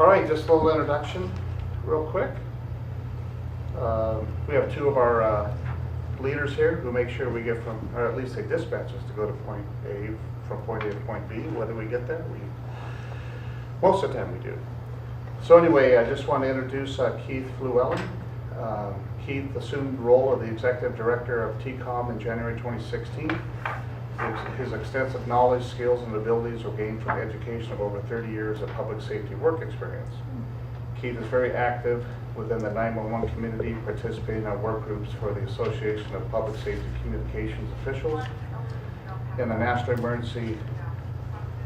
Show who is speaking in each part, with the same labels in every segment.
Speaker 1: All right, just a little introduction real quick. We have two of our leaders here who make sure we get from, or at least they dispatch us to go to point A, from point A to point B. Whether we get there, most of the time we do. So anyway, I just want to introduce Keith Llewellyn. Keith assumed the role of the Executive Director of TCOMM in January 2016. His extensive knowledge, skills, and abilities were gained from education of over 30 years of public safety work experience. Keith is very active within the 911 community, participating in work groups for the Association of Public Safety Communications Officials and the National Emergency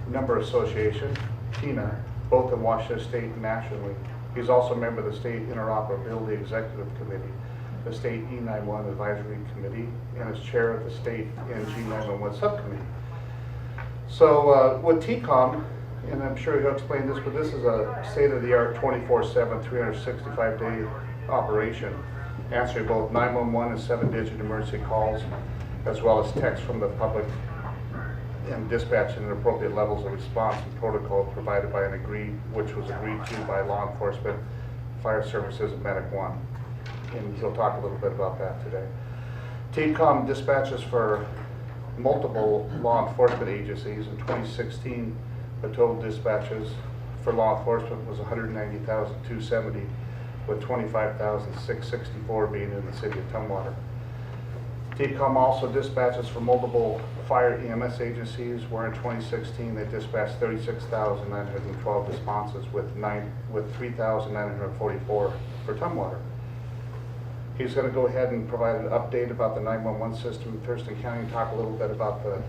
Speaker 1: Number Association, TINA, both in Washington State and nationally. He's also a member of the State Interoperability Executive Committee, the State E911 Advisory Committee, and is chair of the State NG911 Subcommittee. So with TCOMM, and I'm sure he'll explain this, but this is a state-of-the-art 24/7, 365-day operation, answering both 911 and 7-digit emergency calls, as well as text from the public, and dispatching at appropriate levels of response and protocol provided by which was agreed to by law enforcement, fire services, and Medic One. And he'll talk a little bit about that today. TCOMM dispatches for multiple law enforcement agencies. In 2016, the total dispatches for law enforcement was 190,270, with 25,664 being in the city of Tumwater. TCOMM also dispatches for multiple fire EMS agencies, where in 2016 they dispatched 36,912 responses with 3,944 for Tumwater. He's going to go ahead and provide an update about the 911 system in Thurston County and talk a little bit about the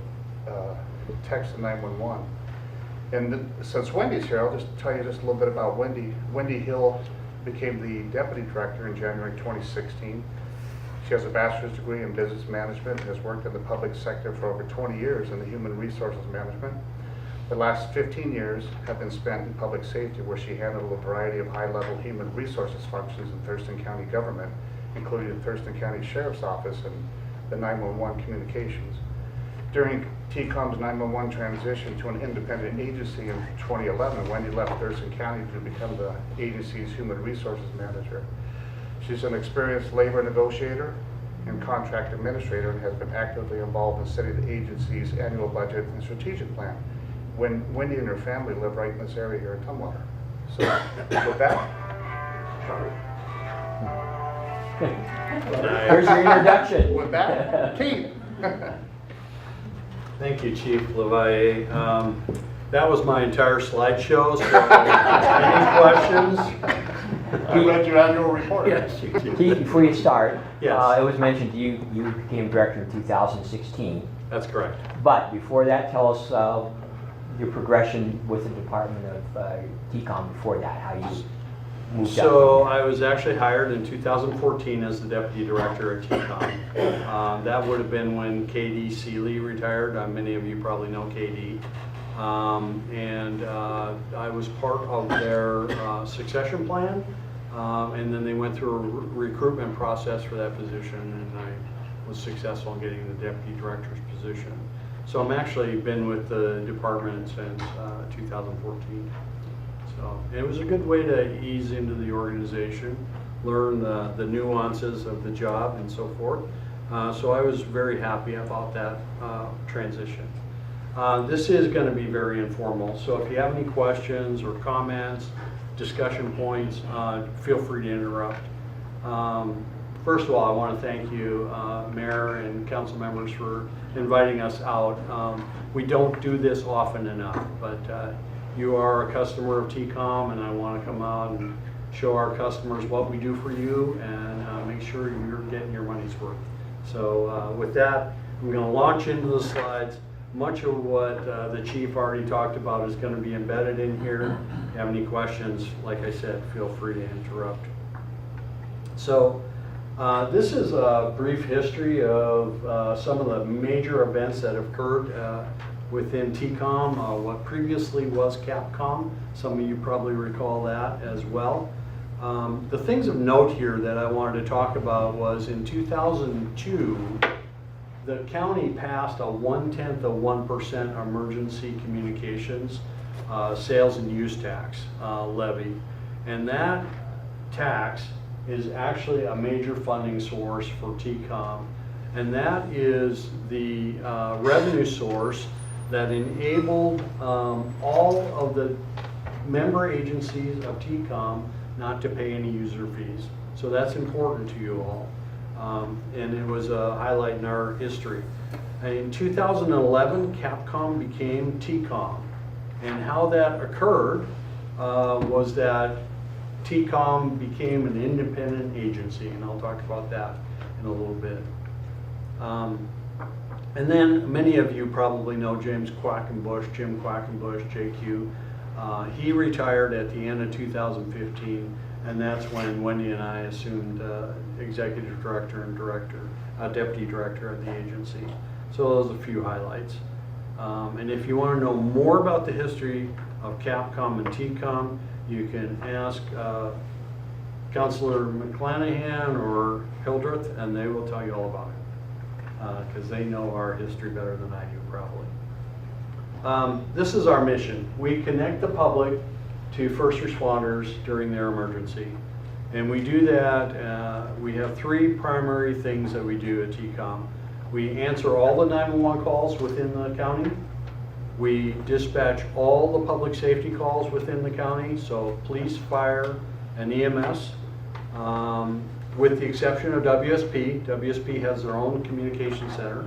Speaker 1: text of 911. And since Wendy's here, I'll just tell you just a little bit about Wendy. Wendy Hill became the deputy director in January 2016. She has a bachelor's degree in business management and has worked in the public sector for over 20 years in the human resources management. The last 15 years have been spent in public safety, where she handled a variety of high-level human resources functions in Thurston County government, including the Thurston County Sheriff's Office and the 911 communications. During TCOMM's 911 transition to an independent agency in 2011, Wendy left Thurston County to become the agency's human resources manager. She's an experienced labor negotiator and contract administrator and has been actively involved in setting the agency's annual budget and strategic plan. Wendy and her family live right in this area here in Tumwater. So with that,
Speaker 2: here's your introduction.
Speaker 1: With that, Keith.
Speaker 3: Thank you, Chief Levaye. That was my entire slideshow, so any questions?
Speaker 1: I read your annual report.
Speaker 3: Yes, you did.
Speaker 2: Keith, before you start,
Speaker 3: Yes.
Speaker 2: it was mentioned you became director in 2016.
Speaker 3: That's correct.
Speaker 2: But before that, tell us your progression with the Department of TCOMM before that, how you moved
Speaker 3: So
Speaker 2: up.
Speaker 3: I was actually hired in 2014 as the deputy director at TCOMM. That would have been when KD Seeley retired. Many of you probably know KD. I was part of their succession plan, and then they went through a recruitment process for that position, and I was successful in getting the deputy director's position. So I'm actually been with the department since 2014. So it was a good way to ease into the organization, learn the nuances of the job and so forth. So I was very happy about that transition. This is going to be very informal, so if you have any questions or comments, discussion points, feel free to interrupt. First of all, I want to thank you, Mayor and council members, for inviting us out. We don't do this often enough, but you are a customer of TCOMM, and I want to come out and show our customers what we do for you and make sure you're getting your money's worth. So with that, I'm going to launch into the slides. Much of what the chief already talked about is going to be embedded in here. If you have any questions, like I said, feel free to interrupt. So this is a brief history of some of the major events that have occurred within TCOMM, what previously was Capcom. Some of you probably recall that as well. The things of note here that I wanted to talk about was in 2002, the county passed a 1/10 of 1% emergency communications sales and use tax levy. And that tax is actually a major funding source for TCOMM. And that is the revenue source that enabled all of the member agencies of TCOMM not to pay any user fees. So that's important to you all. And it was a highlight in our history. In 2011, Capcom became TCOMM. And how that occurred was that TCOMM became an independent agency, and I'll talk about that in a little bit. And then many of you probably know James Quackenbush, Jim Quackenbush, JQ. He retired at the end of 2015, and that's when Wendy and I assumed executive director and deputy director of the agency. So those are a few highlights. And if you want to know more about the history of Capcom and TCOMM, you can ask Councilor McClanahan or Hildreth, and they will tell you all about it, because they know our history better than I do, probably. This is our mission. We connect the public to first responders during their emergency. And we do that, we have three primary things that we do at TCOMM. We answer all the 911 calls within the county. We dispatch all the public safety calls within the county, so police, fire, and EMS, with the exception of WSP. WSP has their own communication center.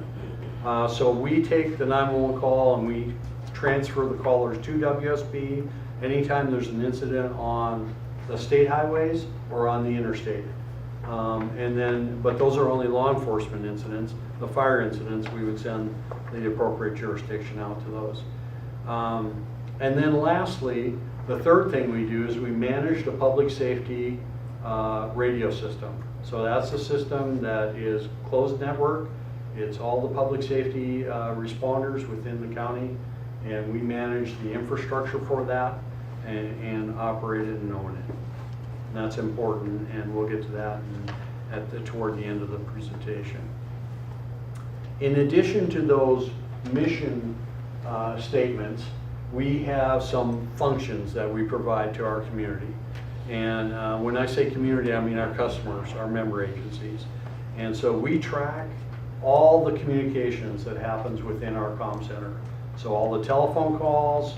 Speaker 3: So we take the 911 call and we transfer the callers to WSP anytime there's an incident on the state highways or on the interstate. But those are only law enforcement incidents. The fire incidents, we would send the appropriate jurisdiction out to those. And then lastly, the third thing we do is we manage the public safety radio system. So that's a system that is closed network. It's all the public safety responders within the county, and we manage the infrastructure for that and operate it and own it. And that's important, and we'll get to that toward the end of the presentation. In addition to those mission statements, we have some functions that we provide to our community. And when I say community, I mean our customers, our member agencies. And so we track all the communications that happens within our comm center. So all the telephone calls,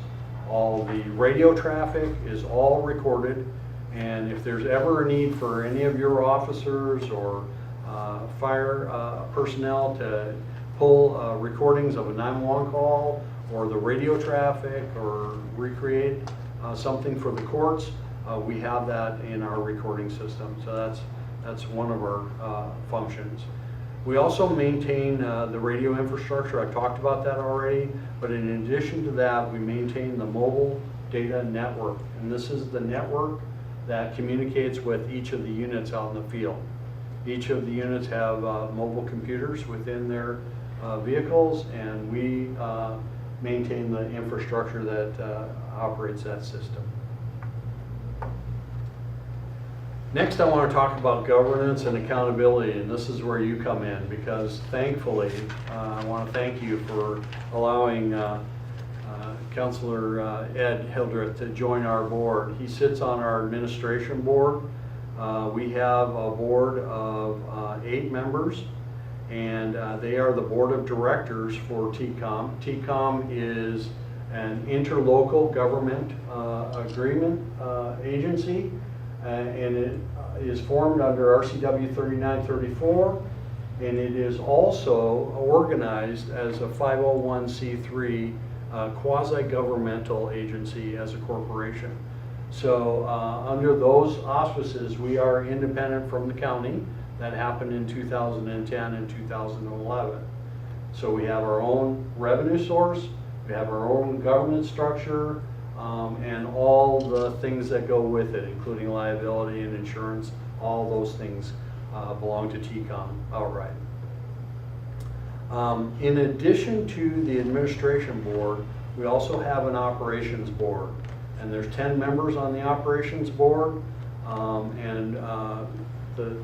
Speaker 3: all the radio traffic is all recorded. And if there's ever a need for any of your officers or fire personnel to pull recordings of a 911 call or the radio traffic or recreate something for the courts, we have that in our recording system. So that's one of our functions. We also maintain the radio infrastructure. I talked about that already, but in addition to that, we maintain the mobile data network. And this is the network that communicates with each of the units out in the field. Each of the units have mobile computers within their vehicles, and we maintain the infrastructure that operates that system. Next, I want to talk about governance and accountability, and this is where you come in, because thankfully, I want to thank you for allowing Councilor Ed Hildreth to join our board. He sits on our administration board. We have a board of 8 members, and they are the board of directors for TCOMM. TCOMM is an interlocal government agreement agency, and it is formed under RCW 3934, and it is also organized as a 501c3 quasi-governmental agency as a corporation. So under those auspices, we are independent from the county. That happened in 2010 and 2011. So we have our own revenue source, we have our own governance structure, and all the things that go with it, including liability and insurance. All those things belong to TCOMM outright. In addition to the administration board, we also have an operations board, and there's 10 members on the operations board, and the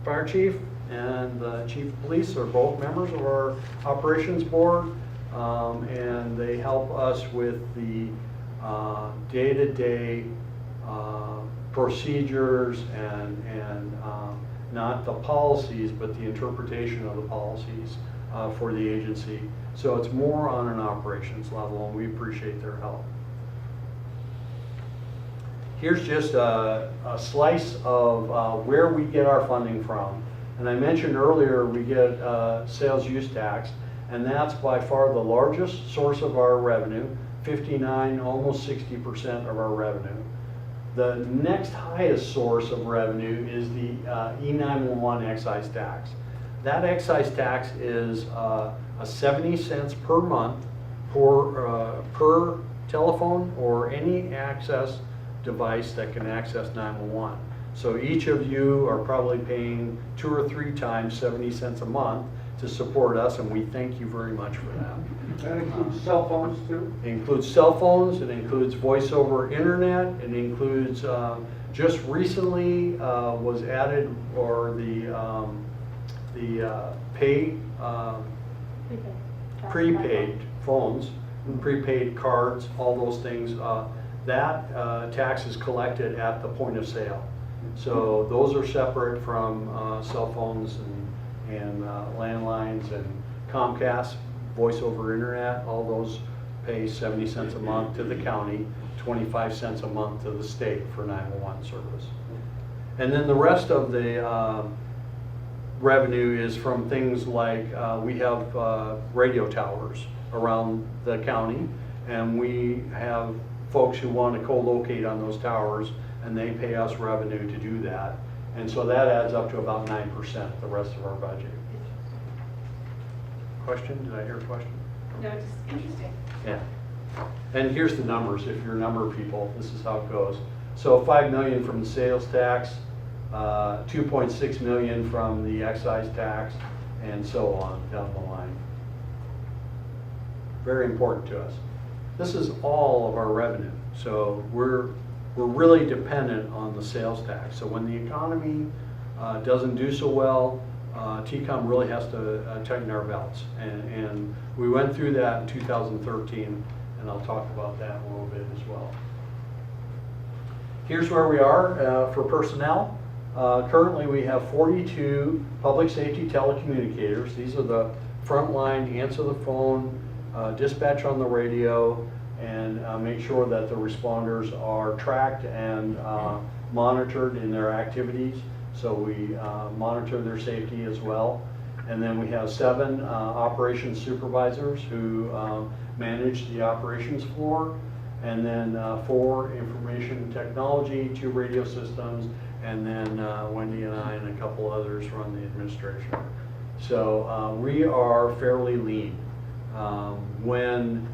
Speaker 3: fire chief and the chief of police are both members of our operations board, and they help us with the day-to-day procedures and not the policies, but the interpretation of the policies for the agency. So it's more on an operations level, and we appreciate their help. Here's just a slice of where we get our funding from. And I mentioned earlier we get sales use tax, and that's by far the largest source of our revenue, 59, almost 60% of our revenue. The next highest source of revenue is the E911 excise tax. That excise tax is 70 cents per month per telephone or any access device that can access 911. So each of you are probably paying 2 or 3 times 70 cents a month to support us, and we thank you very much for that.
Speaker 4: That includes cell phones too?
Speaker 3: It includes cell phones, it includes voice over internet, it includes, just recently was added, or the prepaid phones, prepaid cards, all those things. That tax is collected at the point of sale. So those are separate from cell phones and landlines and Comcast, voice over internet. All those pay 70 cents a month to the county, 25 cents a month to the state for 911 service. And then the rest of the revenue is from things like we have radio towers around the county, and we have folks who want to co-locate on those towers, and they pay us revenue to do that. And so that adds up to about 9%, the rest of our budget. Question? Did I hear a question?
Speaker 5: No, it's interesting.
Speaker 3: Yeah. And here's the numbers. If you're number people, this is how it goes. So 5 million from the sales tax, 2.6 million from the excise tax, and so on down the line. Very important to us. This is all of our revenue. So we're really dependent on the sales tax. So when the economy doesn't do so well, TCOMM really has to tighten our belts. And we went through that in 2013, and I'll talk about that a little bit as well. Here's where we are for personnel. Currently we have 42 public safety telecommunicators. These are the frontline, answer the phone, dispatch on the radio, and make sure that the responders are tracked and monitored in their activities. So we monitor their safety as well. And then we have 7 operations supervisors who manage the operations floor, and then 4 information technology, 2 radio systems, and then Wendy and I and a couple others run the administration. So we are fairly lean. When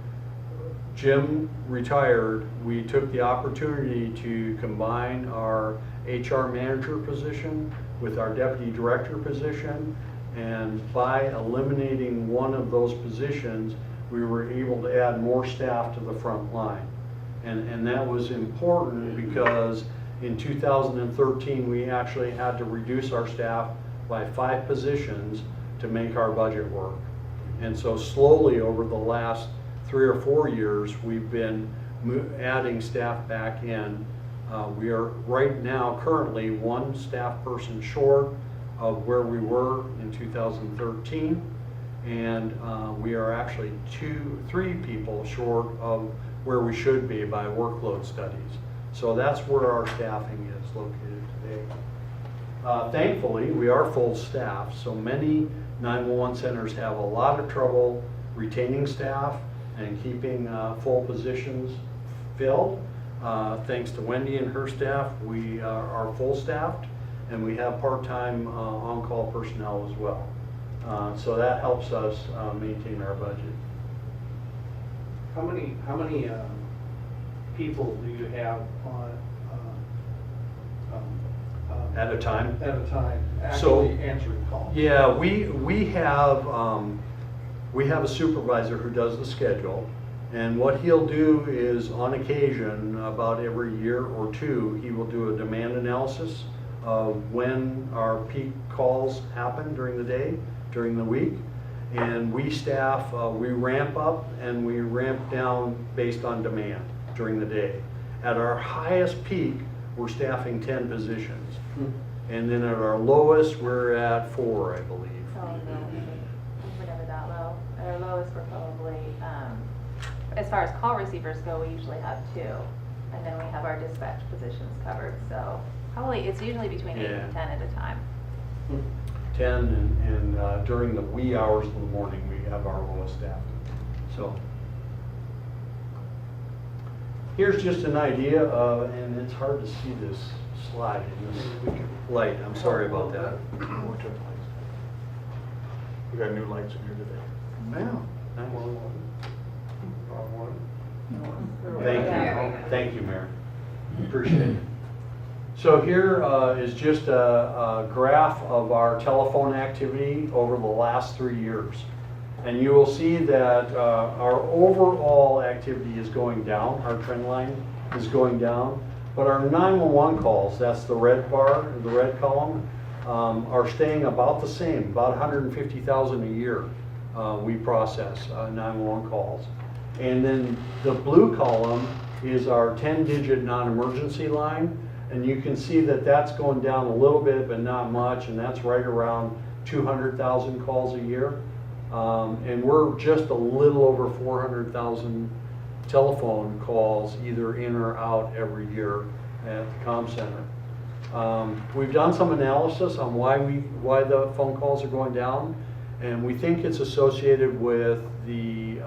Speaker 3: Jim retired, we took the opportunity to combine our HR manager position with our deputy director position, and by eliminating one of those positions, we were able to add more staff to the front line. And that was important because in 2013, we actually had to reduce our staff by 5 positions to make our budget work. And so slowly over the last 3 or 4 years, we've been adding staff back in. We are right now currently 1 staff person short of where we were in 2013, and we are actually 3 people short of where we should be by workload studies. So that's where our staffing is located today. Thankfully, we are full staff, so many 911 centers have a lot of trouble retaining staff and keeping full positions filled. Thanks to Wendy and her staff, we are full staffed, and we have part-time on-call personnel as well. So that helps us maintain our budget.
Speaker 4: How many people do you have on
Speaker 3: At a time?
Speaker 4: at a time
Speaker 3: So-
Speaker 4: actually answering calls?
Speaker 3: Yeah, we have a supervisor who does the schedule, and what he'll do is on occasion, about every year or 2, he will do a demand analysis of when our peak calls happen during the day, during the week, and we staff, we ramp up and we ramp down based on demand. during the day. At our highest peak, we're staffing 10 positions. And then at our lowest, we're at 4, I believe.
Speaker 5: Oh, no, we're never that low. At our lowest, we're probably, as far as call receivers go, we usually have 2. And then we have our dispatch positions covered, so probably, it's usually between 8 and 10 at a time.
Speaker 3: 10, and during the wee hours of the morning, we have our lowest staff. So here's just an idea of, and it's hard to see this slide in this light. I'm sorry about that.
Speaker 1: We'll turn the lights. We got new lights in here today.
Speaker 3: Now, 911. Thank you, Mayor. Appreciate it. So here is just a graph of our telephone activity over the last 3 years. And you will see that our overall activity is going down, our trend line is going down, but our 911 calls, that's the red bar, the red column, are staying about the same, about 150,000 a year we process 911 calls. And then the blue column is our 10-digit non-emergency line, and you can see that that's going down a little bit, but not much, and that's right around 200,000 calls a year. And we're just a little over 400,000 telephone calls either in or out every year at the comm center. We've done some analysis on why the phone calls are going down, and we think it's associated with the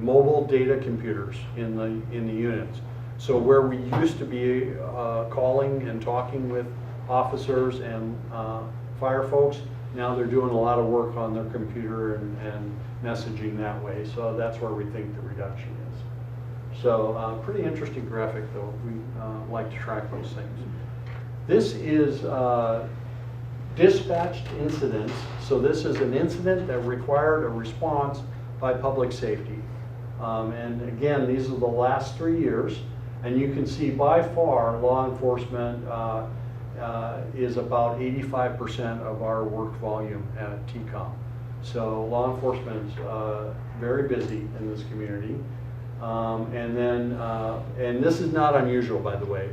Speaker 3: mobile data computers in the units. So where we used to be calling and talking with officers and fire folks, now they're doing a lot of work on their computer and messaging that way. So that's where we think the reduction is. So pretty interesting graphic though. We like to track those things. This is dispatched incidents. So this is an incident that required a response by public safety. And again, these are the last 3 years. And you can see by far law enforcement is about 85% of our work volume at TCOMM. So law enforcement's very busy in this community. And this is not unusual, by the way.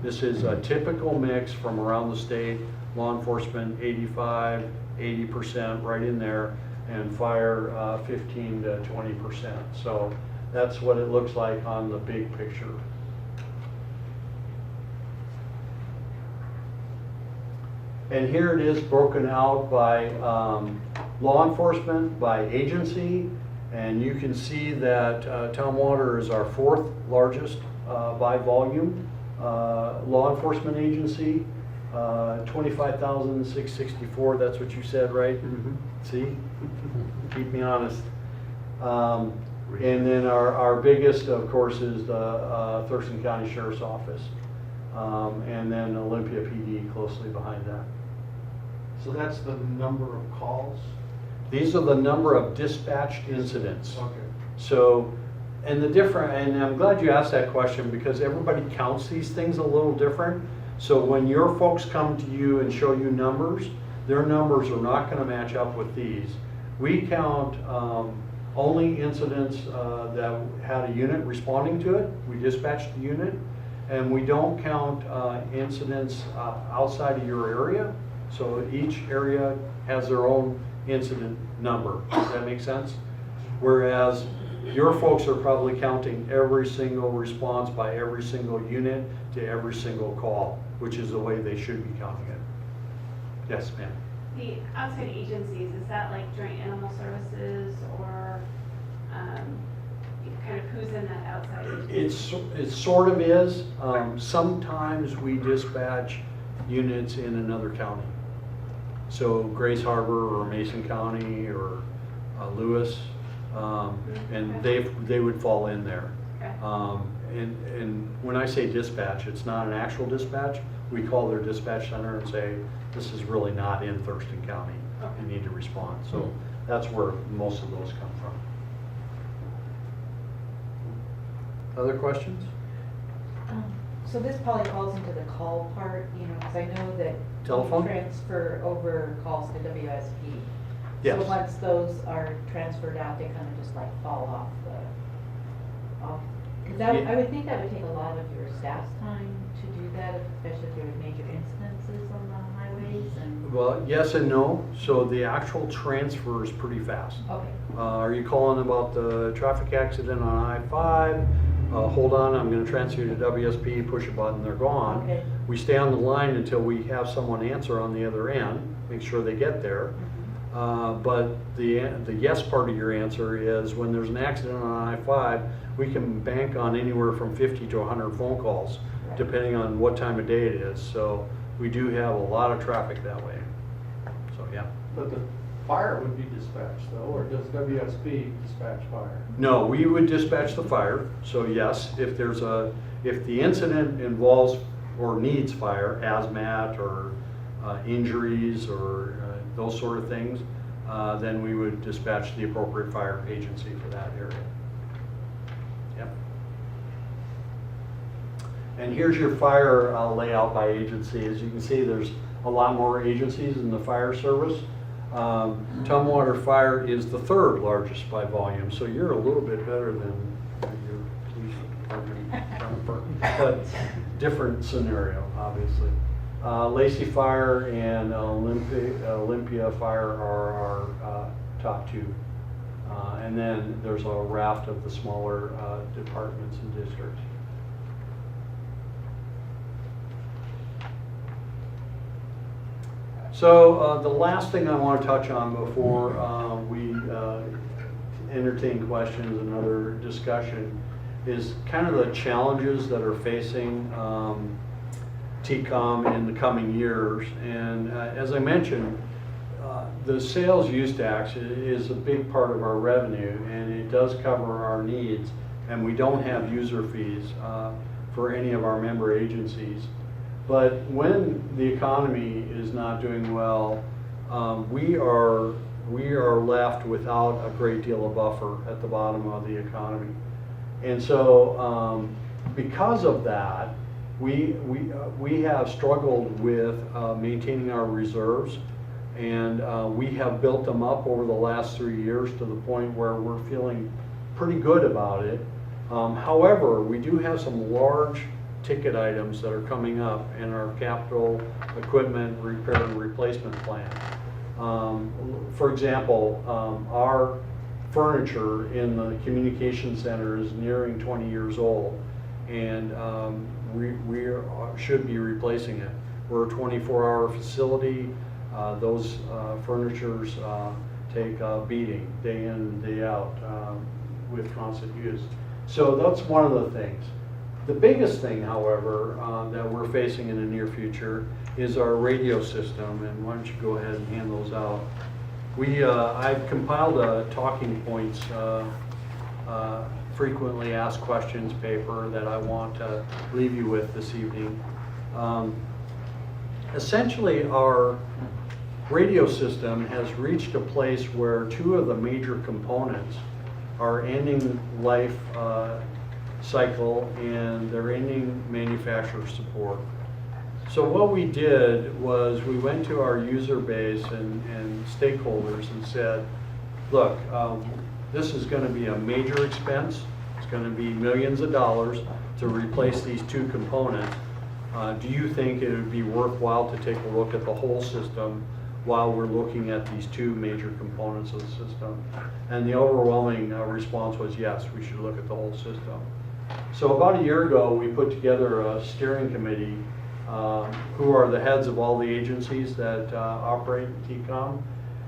Speaker 3: This is a typical mix from around the state. Law enforcement 85, 80% right in there, and fire 15 to 20%. So that's what it looks like on the big picture. And here it is broken out by law enforcement, by agency, and you can see that Tumwater is our 4th largest by volume law enforcement agency. 25,664, that's what you said, right? Mm-hmm. See? Keep me honest. And then our biggest, of course, is the Thurston County Sheriff's Office. And then Olympia PD closely behind that.
Speaker 4: So that's the number of calls?
Speaker 3: These are the number of dispatched incidents.
Speaker 4: Okay.
Speaker 3: So, and I'm glad you asked that question because everybody counts these things a little different. So when your folks come to you and show you numbers, their numbers are not going to match up with these. We count only incidents that had a unit responding to it. We dispatch the unit, and we don't count incidents outside of your area. So each area has their own incident number. Does that make sense? Whereas your folks are probably counting every single response by every single unit to every single call, which is the way they should be counting it. Yes, ma'am.
Speaker 6: The outside agencies, is that like Joint Animal Services or kind of who's in that outside agency?
Speaker 3: It sort of is. Sometimes we dispatch units in another county. So Grace Harbor or Mason County or Lewis, and they would fall in there.
Speaker 6: Okay.
Speaker 3: And when I say dispatch, it's not an actual dispatch. We call their dispatch center and say, this is really not in Thurston County. You need to respond. So that's where most of those come from. Other questions?
Speaker 7: So this probably falls into the call part, because I know that
Speaker 3: Telephone?
Speaker 7: you transfer over calls to WSP.
Speaker 3: Yes.
Speaker 7: So once those are transferred out, they kind of just like fall off off? Because I would think that would take a lot of your staff's time to do that, especially if there were major incidences on the highways and.
Speaker 3: Well, yes and no. So the actual transfer is pretty fast.
Speaker 7: Okay.
Speaker 3: Are you calling about the traffic accident on I-5? Hold on, I'm gonna transfer you to WSP, push a button, they're gone.
Speaker 7: Okay.
Speaker 3: We stay on the line until we have someone answer on the other end, make sure they get there. But the yes part of your answer is when there's an accident on I-5, we can bank on anywhere from 50 to 100 phone calls,
Speaker 7: Right.
Speaker 3: depending on what time of day it is. So we do have a lot of traffic that way. So, yeah.
Speaker 4: But the fire would be dispatched though, or does WSP dispatch fire?
Speaker 3: No, we would dispatch the fire. So yes, if the incident involves or needs fire, hazmat or injuries or those sort of things, then we would dispatch the appropriate fire agency for that area. Yep. And here's your fire layout by agency. As you can see, there's a lot more agencies in the fire service. Tumwater Fire is the third largest by volume, so you're a little bit better than your police department counterpart, but different scenario, obviously. Lacey Fire and Olympia Fire are our top two. And then there's a raft of the smaller departments and districts. So the last thing I want to touch on before we entertain questions and other discussion is kind of the challenges that are facing TCOMM in the coming years. And as I mentioned, the sales use tax is a big part of our revenue, and it does cover our needs, and we don't have user fees for any of our member agencies. But when the economy is not doing well, we are left without a great deal of buffer at the bottom of the economy. And so because of that, we have struggled with maintaining our reserves, and we have built them up over the last 3 years to the point where we're feeling pretty good about it. However, we do have some large ticket items that are coming up in our capital equipment repair and replacement plan. For example, our furniture in the communication center is nearing 20 years old, and we should be replacing it. We're a 24-hour facility. Those furnitures take a beating day in and day out with constant use. So that's one of the things. The biggest thing, however, that we're facing in the near future is our radio system, and why don't you go ahead and hand those out. I've compiled a talking points frequently asked questions paper that I want to leave you with this evening. Essentially, our radio system has reached a place where two of the major components are ending life cycle, and they're ending manufacturer support. So what we did was we went to our user base and stakeholders and said, look, this is going to be a major expense. It's going to be millions of dollars to replace these two components. Do you think it would be worthwhile to take a look at the whole system while we're looking at these two major components of the system? And the overwhelming response was yes, we should look at the whole system. So about a year ago, we put together a steering committee who are the heads of all the agencies that operate in TCOMM.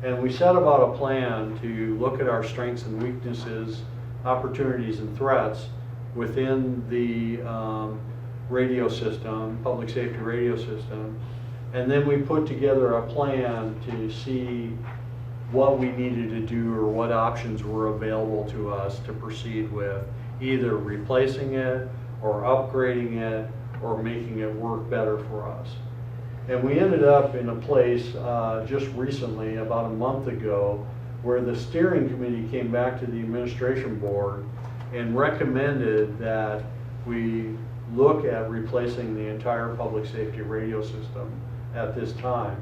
Speaker 3: And we set about a plan to look at our strengths and weaknesses, opportunities and threats within the radio system, public safety radio system. And then we put together a plan to see what we needed to do or what options were available to us to proceed with either replacing it or upgrading it or making it work better for us. And we ended up in a place just recently, about a month ago, where the steering committee came back to the administration board and recommended that we look at replacing the entire public safety radio system at this time.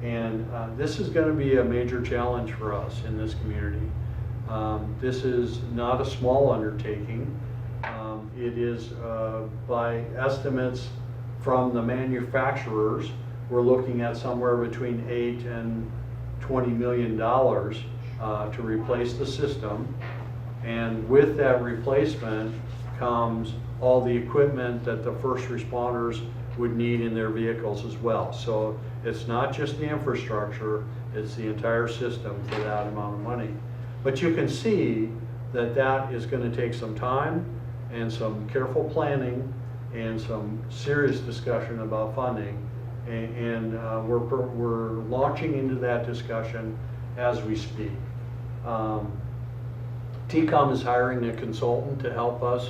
Speaker 3: And this is going to be a major challenge for us in this community. This is not a small undertaking. It is by estimates from the manufacturers, we're looking at somewhere between $8 and $20 million to replace the system. And with that replacement comes all the equipment that the first responders would need in their vehicles as well. So it's not just the infrastructure, it's the entire system for that amount of money. But you can see that that is going to take some time and some careful planning and some serious discussion about funding. And we're launching into that discussion as we speak. TCOMM is hiring a consultant to help us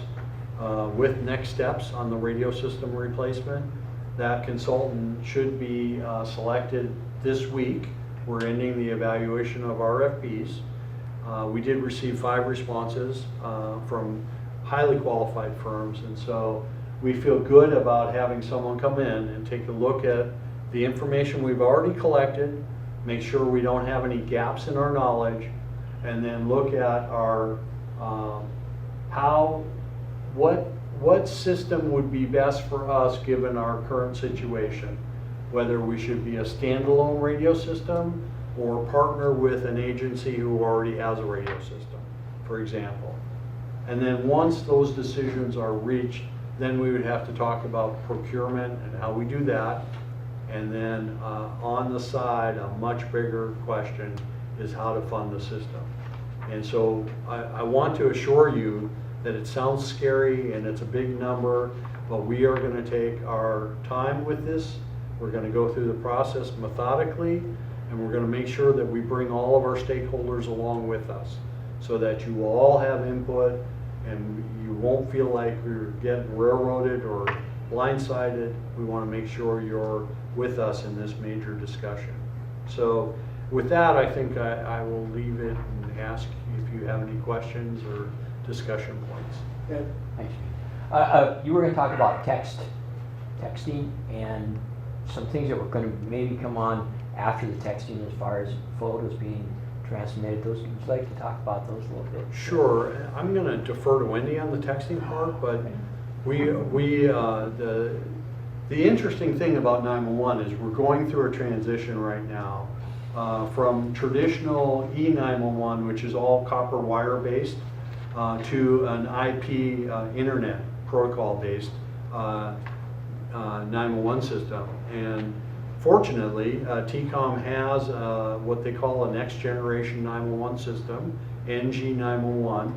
Speaker 3: with next steps on the radio system replacement. That consultant should be selected this week. We're ending the evaluation of RFPs. We did receive 5 responses from highly qualified firms, and so we feel good about having someone come in and take a look at the information we've already collected, make sure we don't have any gaps in our knowledge, and then look at our what system would be best for us given our current situation, whether we should be a standalone radio system or partner with an agency who already has a radio system, for example. And then once those decisions are reached, then we would have to talk about procurement and how we do that. And then on the side, a much bigger question is how to fund the system. And so I want to assure you that it sounds scary and it's a big number, but we are going to take our time with this. We're going to go through the process methodically, and we're going to make sure that we bring all of our stakeholders along with us so that you will all have input and you won't feel like you're getting railroaded or blindsided. We want to make sure you're with us in this major discussion. So with that, I think I will leave it and ask if you have any questions or discussion points.
Speaker 2: Thanks. You were going to talk about texting and some things that were going to maybe come on after the texting as far as photos being transmitted. Would you like to talk about those a little bit?
Speaker 3: Sure. I'm going to defer to Wendy on the texting part, but the interesting thing about 911 is we're going through a transition right now from traditional E911, which is all copper wire based, to an IP internet protocol based 911 system. And fortunately, TCOMM has what they call a next generation 911 system, NG911,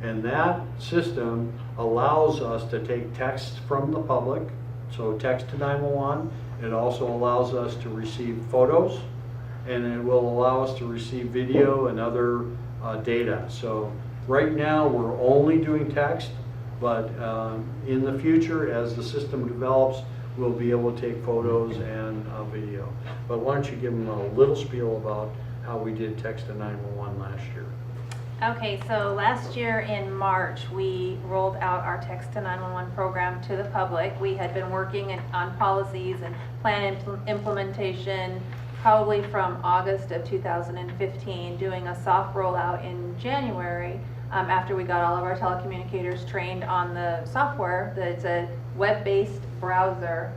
Speaker 3: and that system allows us to take text from the public, so text to 911. It also allows us to receive photos, and it will allow us to receive video and other data. So right now we're only doing text, but in the future, as the system develops, we'll be able to take photos and video. But why don't you give them a little spiel about how we did text to 911 last year.
Speaker 5: Okay, so last year in March, we rolled out our Text to 911 program to the public. We had been working on policies and plan implementation probably from August of 2015, doing a soft rollout in January after we got all of our telecommunicators trained on the software. It's a web-based browser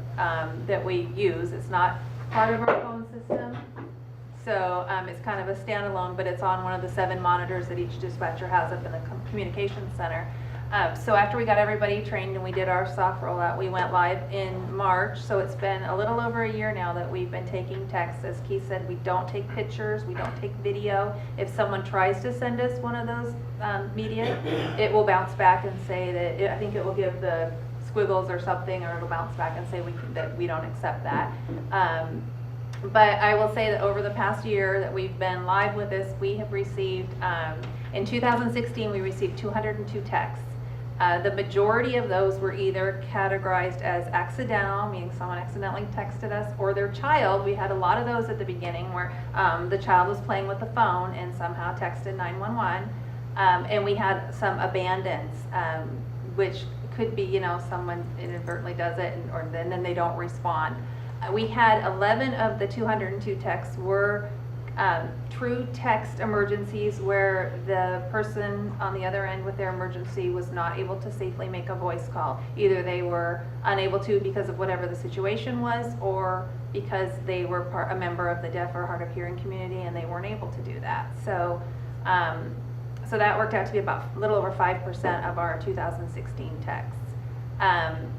Speaker 5: that we use. It's not part of our phone system. So it's kind of a standalone, but it's on one of the 7 monitors that each dispatcher has up in the communications center. So after we got everybody trained and we did our soft rollout, we went live in March. So it's been a little over a year now that we've been taking text. As Keith said, we don't take pictures, we don't take video. If someone tries to send us one of those media, it will bounce back and say that, I think it will give the squiggles or something, or it'll bounce back and say that we don't accept that. But I will say that over the past year that we've been live with this, we have received, in 2016, we received 202 texts. The majority of those were either categorized as accidental, meaning someone accidentally texted us, or their child. We had a lot of those at the beginning where the child was playing with the phone and somehow texted 911. And we had some abandons, which could be, someone inadvertently does it and then they don't respond. We had 11 of the 202 texts were true text emergencies where the person on the other end with their emergency was not able to safely make a voice call. Either they were unable to because of whatever the situation was, or because they were a member of the deaf or hard of hearing community and they weren't able to do that. So, so that worked out to be about a little over 5% of our 2016 texts.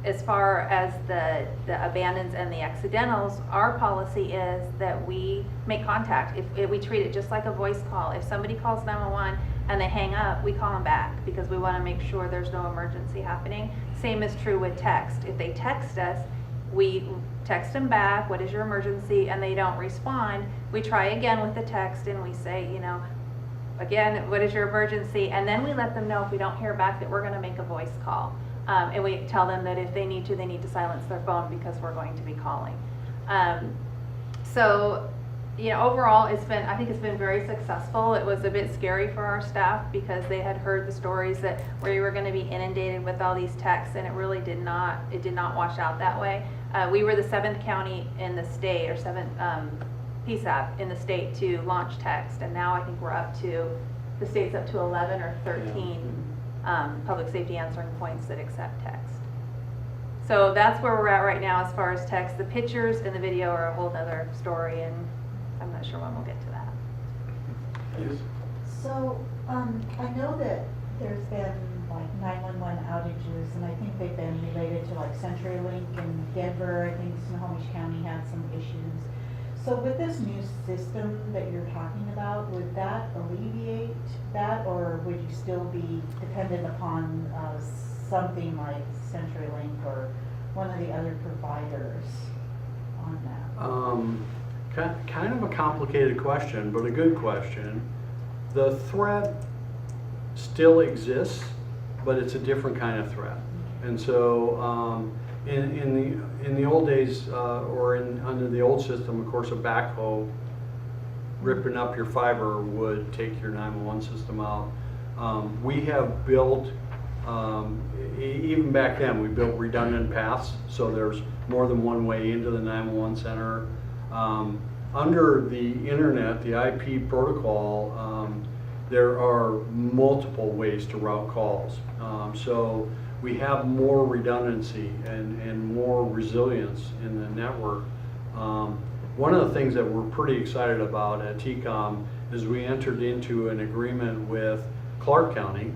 Speaker 5: As far as the abandons and the accidentals, our policy is that we make contact. If we treat it just like a voice call. If somebody calls 911 and they hang up, we call them back because we want to make sure there's no emergency happening. Same is true with text. If they text us, we text them back, what is your emergency, and they don't respond, we try again with the text and we say, you know, again, what is your emergency? And then we let them know if we don't hear back that we're going to make a voice call. And we tell them that if they need to silence their phone because we're going to be calling. So, you know, overall, I think it's been very successful. It was a bit scary for our staff because they had heard the stories that we were going to be inundated with all these texts, and it really did not wash out that way. We were the 7th county in the state, or 7th PSAP in the state to launch text, and now I think the state's up to 11 or 13 public safety answering points that accept text. So that's where we're at right now as far as text. The pictures and the video are a whole other story, and I'm not sure when we'll get to that.
Speaker 3: Yes.
Speaker 8: So, I know that there's been like 911 outages, and I think they've been related to like CenturyLink in Denver. I think Snohomish County had some issues. So with this new system that you're talking about, would that alleviate that, or would you still be dependent upon something like CenturyLink or one of the other providers on that?
Speaker 3: Kind of a complicated question, but a good question. The threat still exists, but it's a different kind of threat. And so in the old days, or under the old system, of course, a backhoe ripping up your fiber would take your 911 system out. We have built, even back then, we built redundant paths, so there's more than one way into the 911 center. Under the internet, the IP protocol, there are multiple ways to route calls. So we have more redundancy and more resilience in the network. One of the things that we're pretty excited about at TCOMM is we entered into an agreement with Clark County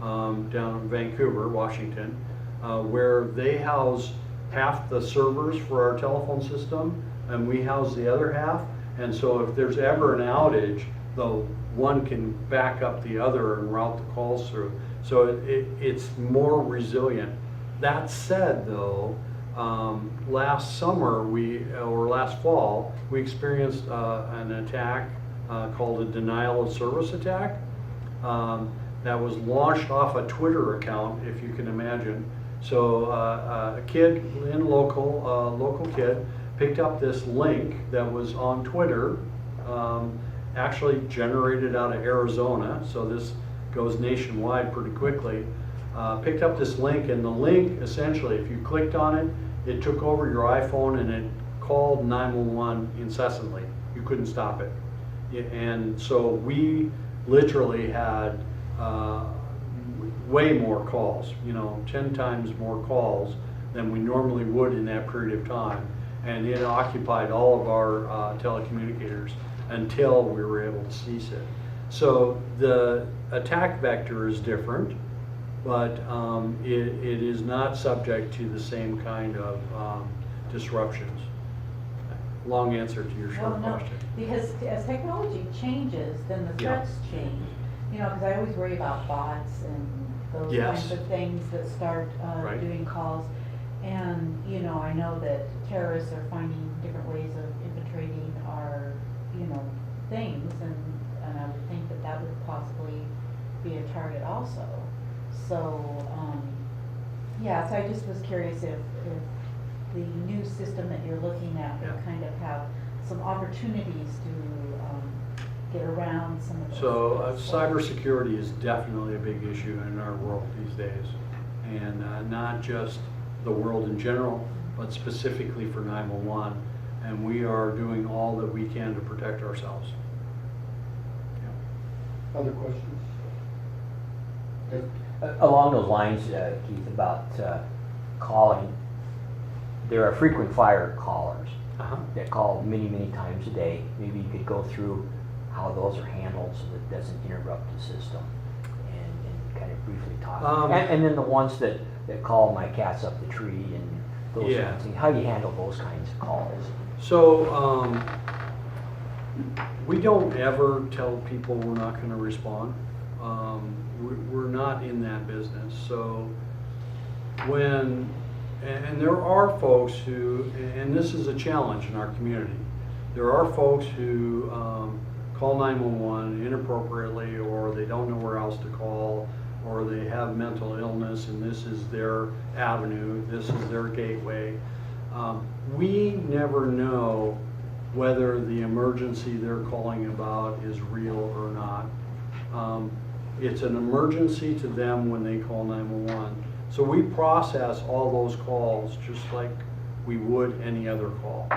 Speaker 3: down in Vancouver, Washington, where they house half the servers for our telephone system and we house the other half. And so if there's ever an outage, the one can back up the other and route the calls through. So it's more resilient. That said, though, last summer or last fall, we experienced an attack called a denial of service attack that was launched off a Twitter account, if you can imagine. So a kid in local kid picked up this link that was on Twitter, actually generated out of Arizona, so this goes nationwide pretty quickly. Picked up this link, and the link essentially, if you clicked on it, it took over your iPhone and it called 911 incessantly. You couldn't stop it. And so we literally had way more calls, 10 times more calls than we normally would in that period of time. And it occupied all of our telecommunicators until we were able to cease it. So the attack vector is different, but it is not subject to the same kind of disruptions. Long answer to your short question.
Speaker 8: Because as technology changes, then the threats change. Because I always worry about bots and those kinds of things that start doing calls. And, I know that terrorists are finding different ways of infiltrating our, things, and I would think that would possibly be a target also. So, so I just was curious if the new system that you're looking at would kind of have some opportunities to get around some of those.
Speaker 3: So cybersecurity is definitely a big issue in our world these days, and not just the world in general, but specifically for 911. And we are doing all that we can to protect ourselves.
Speaker 4: Other questions?
Speaker 2: Along those lines, Keith, about calling, there are frequent flyer callers
Speaker 3: Uh-huh.
Speaker 2: that call many, many times a day. Maybe you could go through how those are handled so that it doesn't interrupt the system and kind of briefly talk. And then the ones that call my cat's up the tree and those
Speaker 3: Yeah.
Speaker 2: kinds of things, how you handle those kinds of calls.
Speaker 3: So, we don't ever tell people we're not gonna respond. We're not in that business, so and there are folks who, and this is a challenge in our community, there are folks who call 911 inappropriately, or they don't know where else to call, or they have mental illness and this is their avenue, this is their gateway. We never know whether the emergency they're calling about is real or not. It's an emergency to them when they call 911. So we process all those calls just like we would any other call.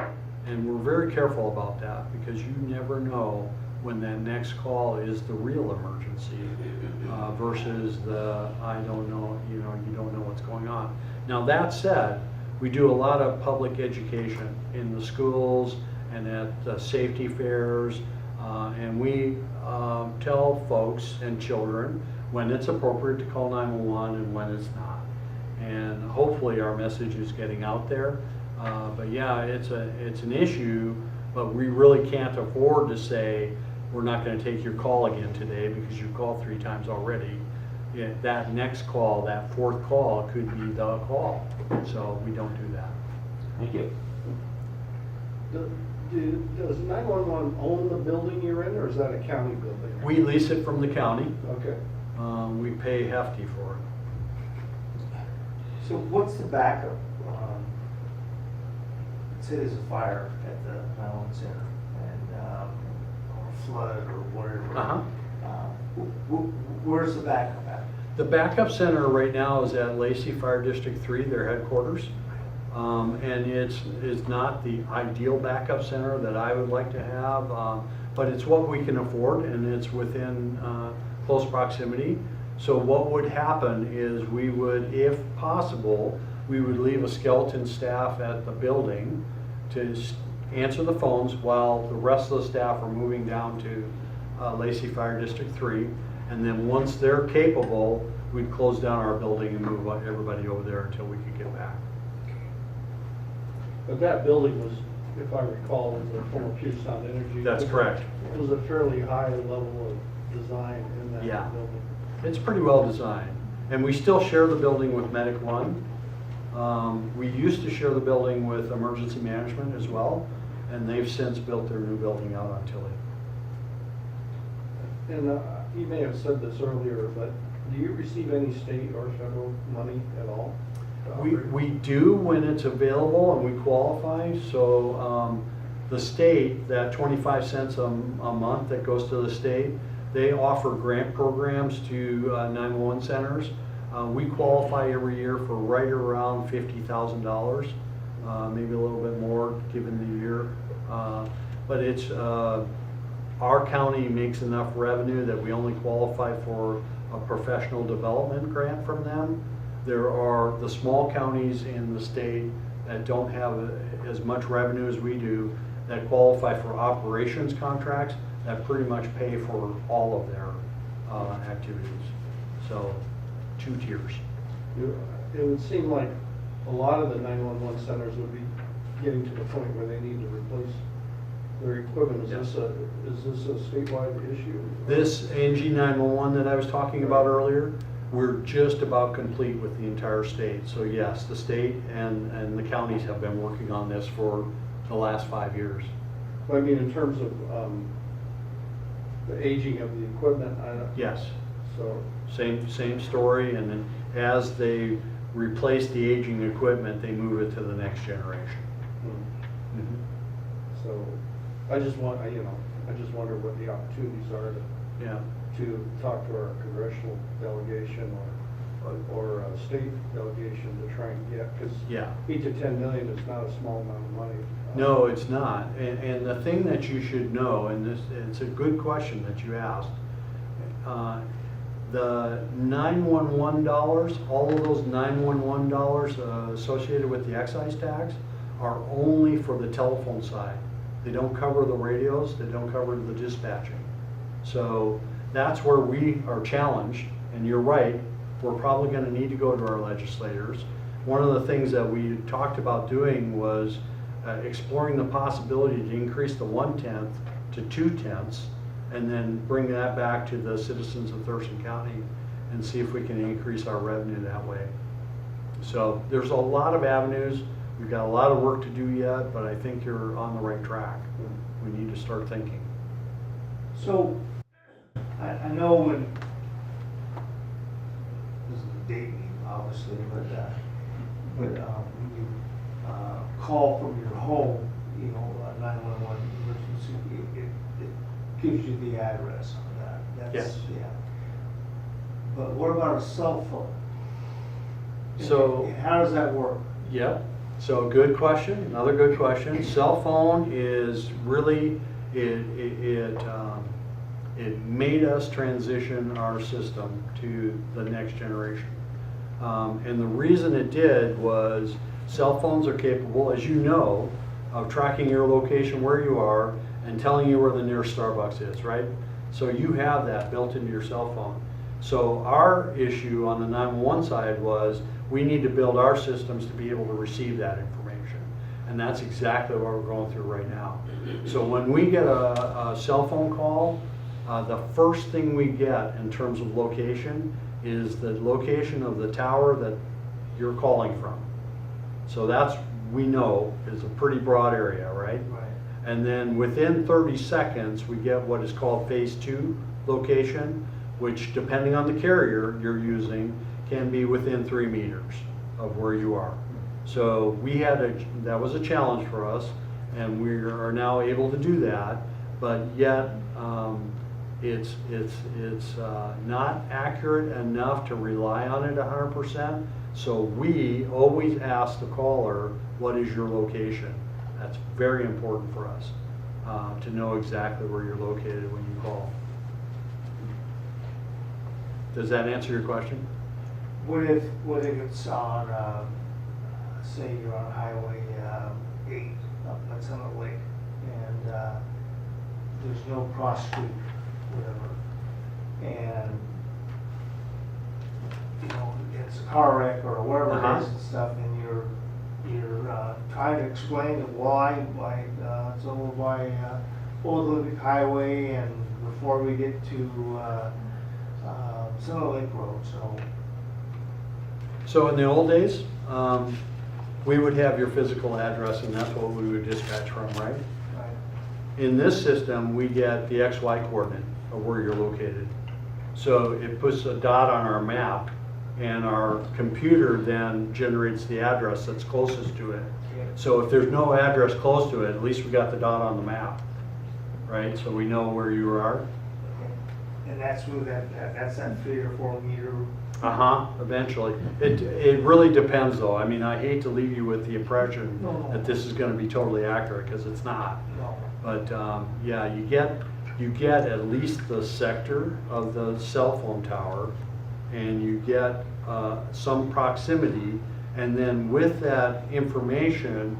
Speaker 3: And we're very careful about that because you never know when that next call is the real emergency versus the, I don't know, you don't know what's going on. Now that said, we do a lot of public education in the schools and at safety fairs, and we tell folks and children when it's appropriate to call 911 and when it's not. And hopefully our message is getting out there. But yeah, it's an issue, but we really can't afford to say, we're not going to take your call again today because you called 3 times already. That next call, that 4th call could be the call. So we don't do that.
Speaker 2: Thank you.
Speaker 4: Does 911 own the building you're in, or is that a county building?
Speaker 3: We lease it from the county.
Speaker 4: Okay.
Speaker 3: We pay hefty for it.
Speaker 9: So what's the backup? Say there's a fire at the 911 center and or a flood or whatever.
Speaker 3: Uh-huh.
Speaker 9: Where's the backup at?
Speaker 3: The backup center right now is at Lacey Fire District 3, their headquarters. And it's not the ideal backup center that I would like to have, but it's what we can afford and it's within close proximity. So what would happen is we would, if possible, we would leave a skeleton staff at the building to answer the phones while the rest of the staff are moving down to Lacey Fire District 3. And then once they're capable, we'd close down our building and move everybody over there until we could get back.
Speaker 4: But that building was, if I recall, was a former Pure Sound Energy.
Speaker 3: That's correct.
Speaker 4: It was a fairly high level of design in that
Speaker 3: Yeah.
Speaker 4: building.
Speaker 3: It's pretty well designed. And we still share the building with Medic One. We used to share the building with Emergency Management as well, and they've since built their new building out on Tilly.
Speaker 4: And you may have said this earlier, but do you receive any state or federal money at all?
Speaker 3: We do when it's available and we qualify. So the state, that 25 cents a month that goes to the state, they offer grant programs to 911 centers. We qualify every year for right around $50,000, maybe a little bit more given the year. But it's our county makes enough revenue that we only qualify for a professional development grant from them. There are the small counties in the state that don't have as much revenue as we do that qualify for operations contracts that pretty much pay for all of their activities. So 2 tiers.
Speaker 4: It would seem like a lot of the 911 centers would be getting to the point where they need to replace their equipment. Is this a statewide issue?
Speaker 3: This ANG 911 that I was talking about earlier, we're just about complete with the entire state. So yes, the state and the counties have been working on this for the last 5 years.
Speaker 4: I mean, in terms of the aging of the equipment,
Speaker 3: Yes,
Speaker 4: so.
Speaker 3: same story, and then as they replace the aging equipment, they move it to the next generation. Mhm.
Speaker 4: So, I just wonder what the opportunities are
Speaker 3: Yeah.
Speaker 4: to talk to our congressional delegation or state delegation to try and get, because
Speaker 3: Yeah.
Speaker 4: 8 to 10 million is not a small amount of money.
Speaker 3: No, it's not. And the thing that you should know, and it's a good question that you asked, the 911 dollars, all of those 911 dollars associated with the excise tax are only for the telephone side. They don't cover the radios, they don't cover the dispatching. So that's where we are challenged, and you're right, we're probably gonna need to go to our legislators. One of the things that we talked about doing was exploring the possibility to increase the 1/10 to 2/10, and then bring that back to the citizens of Thurston County and see if we can increase our revenue that way. So there's a lot of avenues. We've got a lot of work to do yet, but I think you're on the right track. We need to start thinking.
Speaker 9: So, I know when, this is a date meeting, obviously, but when you call from your home, 911 emergency, it gives you the address on that.
Speaker 3: Yes.
Speaker 9: Yeah. But what about a cell phone?
Speaker 3: So,
Speaker 9: And how does that work?
Speaker 3: yeah, so good question, another good question. Cell phone is really, it made us transition our system to the next generation. And the reason it did was cell phones are capable, as you know, of tracking your location where you are and telling you where the nearest Starbucks is, right? So you have that built into your cell phone. So our issue on the 911 side was we need to build our systems to be able to receive that information. And that's exactly what we're going through right now. So when we get a cell phone call, the first thing we get in terms of location is the location of the tower that you're calling from. So that's, we know, is a pretty broad area, right?
Speaker 9: Right.
Speaker 3: And then within 30 seconds, we get what is called phase 2 location, which depending on the carrier you're using, can be within 3 meters of where you are. So we had that was a challenge for us, and we are now able to do that, but yet it's not accurate enough to rely on it 100%. So we always ask the caller, what is your location? That's very important for us to know exactly where you're located when you call. Does that answer your question?
Speaker 9: What if it's on, say you're on Highway 8 up at Summit Lake, and there's no cross street, whatever, and it's a car wreck or whatever it is and stuff, and you're trying to explain why it's over by Old Olympic Highway and before we get to Summit Lake Road,
Speaker 3: So in the old days, we would have your physical address, and that's what we would dispatch from, right?
Speaker 9: right.
Speaker 3: In this system, we get the XY coordinate of where you're located. So it puts a dot on our map, and our computer then generates the address that's closest to it.
Speaker 9: Okay.
Speaker 3: So if there's no address close to it, at least we got the dot on the map, right? So we know where you are.
Speaker 9: Okay. And that's where that's that 3 or 4 meter.
Speaker 3: Eventually. It really depends though. I mean, I hate to leave you with the impression
Speaker 9: No.
Speaker 3: that this is going to be totally accurate, because it's not.
Speaker 9: No.
Speaker 3: But yeah, you get at least the sector of the cell phone tower, and you get some proximity, and then with that information,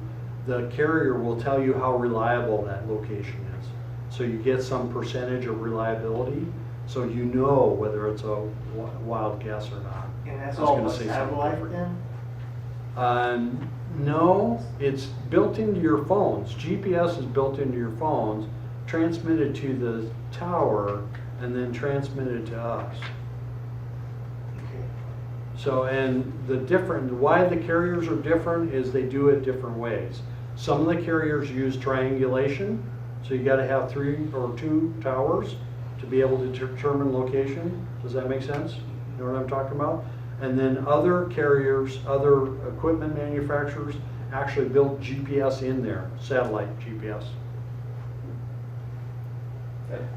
Speaker 3: the carrier will tell you how reliable that location is. So you get some percentage of reliability, so you know whether it's a wild guess or not.
Speaker 9: And that's
Speaker 3: I was
Speaker 9: all
Speaker 3: gonna
Speaker 9: what's
Speaker 3: say something
Speaker 9: satellite
Speaker 3: different.
Speaker 9: then?
Speaker 3: No, it's built into your phones. GPS is built into your phones, transmitted to the tower, and then transmitted to us.
Speaker 9: Okay.
Speaker 3: So, and why the carriers are different is they do it different ways. Some of the carriers use triangulation, so you gotta have 3 or 2 towers to be able to determine location. Does that make sense? You know what I'm talking about? And then other carriers, other equipment manufacturers actually build GPS in there, satellite GPS.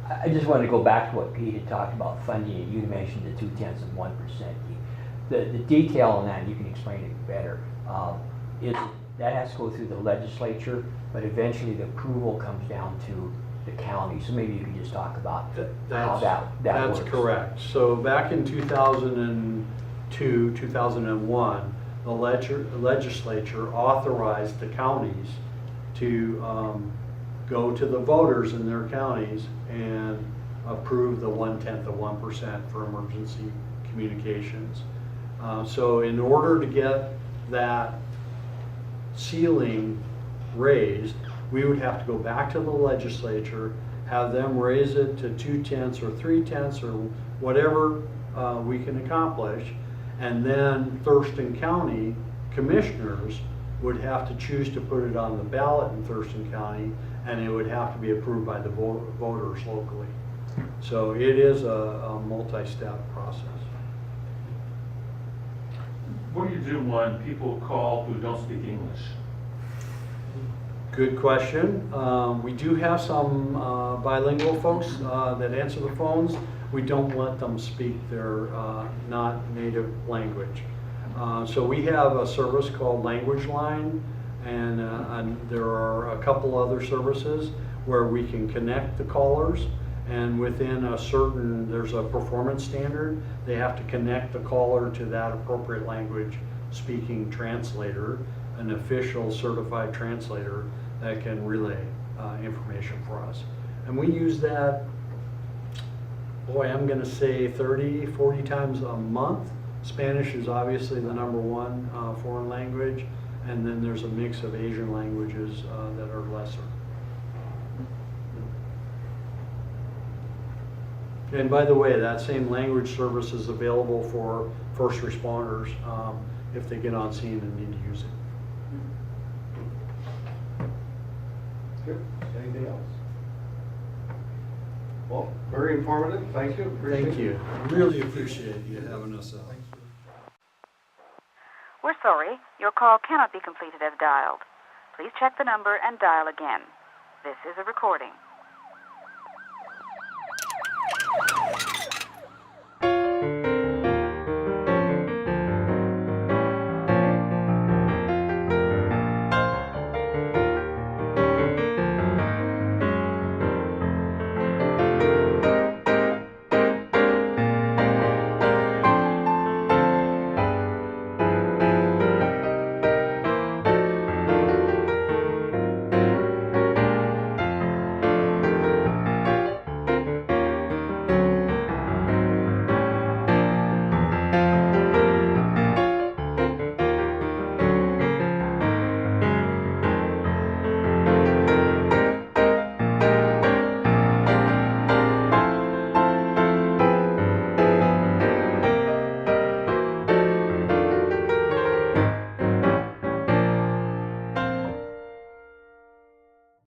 Speaker 2: I just wanted to go back to what Pete had talked about funding, and you mentioned the 0.2% of 1%. The detail on that, and you can explain it better, is that has to go through the legislature, but eventually the approval comes down to the county, so maybe you could just talk about how
Speaker 3: That's,
Speaker 2: that works.
Speaker 3: that's correct. So back in 2002, 2001, the legislature authorized the counties to go to the voters in their counties and approve the 0.1% for emergency communications. So in order to get that ceiling raised, we would have to go back to the legislature, have them raise it to 0.2 or 0.3 or whatever we can accomplish, and then Thurston County commissioners would have to choose to put it on the ballot in Thurston County, and it would have to be approved by the voters locally. So it is a multi-step process.
Speaker 10: What do you do when people call who don't speak English?
Speaker 3: Good question. We do have some bilingual folks that answer the phones. We don't let them speak their not native language. So we have a service called Language Line, and there are a couple other services where we can connect the callers, and within a certain, there's a performance standard, they have to connect the caller to that appropriate language speaking translator, an official certified translator that can relay information for us. And we use that, boy, I'm gonna say 30, 40 times a month. Spanish is obviously the #1 foreign language, and then there's a mix of Asian languages that are lesser. And by the way, that same language service is available for first responders if they get on scene and need to use it.
Speaker 4: Good. Anything else? Well, very informative. Thank you. Appreciate
Speaker 3: Thank you. Really appreciate you having us out.
Speaker 11: We're sorry, your call cannot be completed as dialed. Please check the number and dial again. This is a recording.